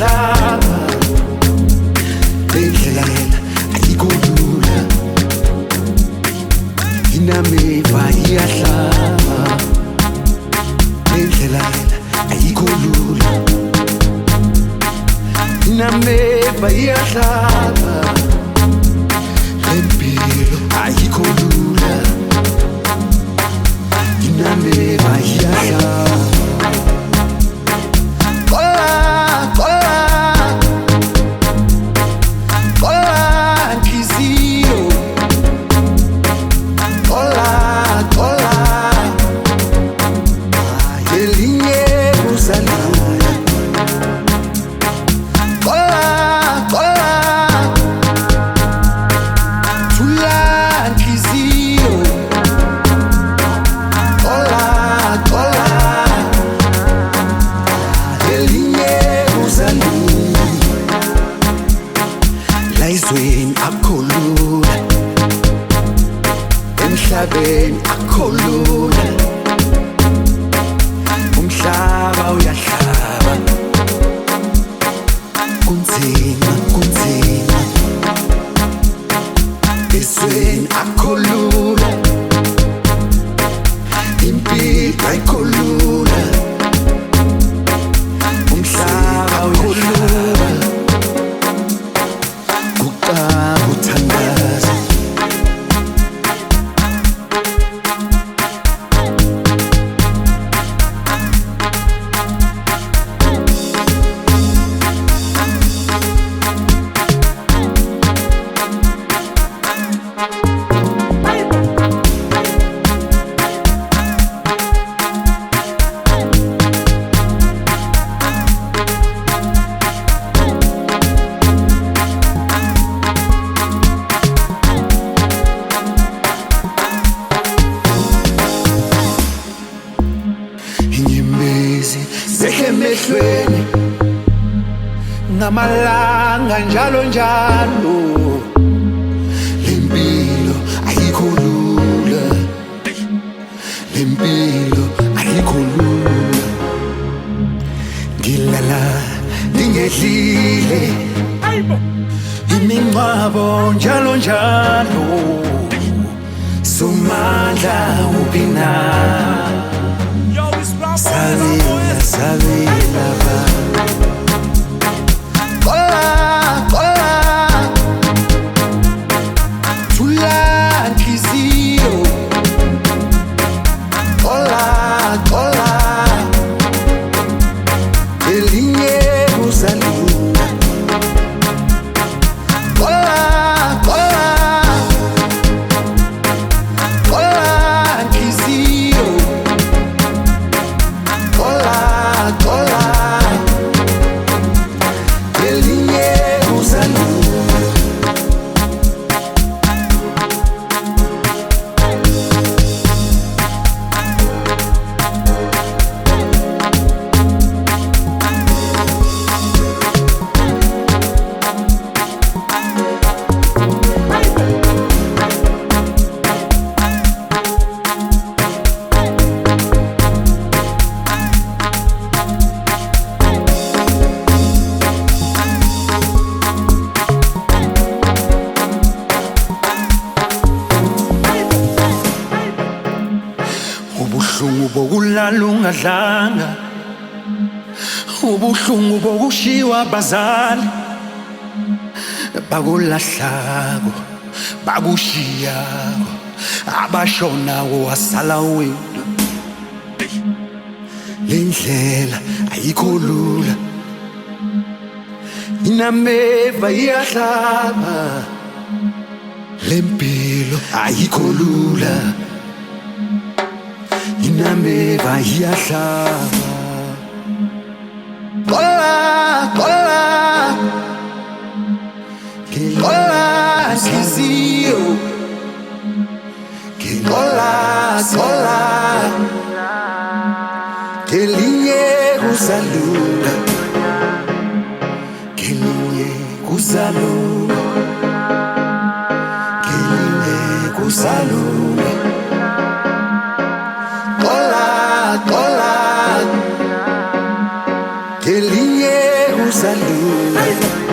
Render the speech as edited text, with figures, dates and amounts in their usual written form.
iyahlaba lendlela yena ayikho lula inameva iyahlaba lendlela yena ayikho lula inameva iyahlaba lempilo ayikho lula inameva iyahlaba Laizweni akholula emhlabeni akholula umhlaba uyahlaba kunzima kunzima ezweni akholula impilo ayikholula umhlaba uyahlaba uthandaza emehlweni ngamalanga njalo njalo lempilo ayikho lula lempilo ayikho lula ngilala ngingedlile imingcwabo njalo njalo somandla upina Sabila, sabila, kola, kola, tula nkizio, kola, kola, elinye uzalula, kola, kola, kola nkizio. Ubuhlungu bokulala ungadlanga ubuhlungu bokushiwa abazali bakulahlako bakushiyako abashonawo wasala wena lendlela ayikho lula inameva iyahlaba lempilo ayikho lula inameva iyahlaba kola kola kola nkizio kola kola kelinye kuzalula kelinye kuzalula kelinye kuzalula kola kelinye kuzalula Hey!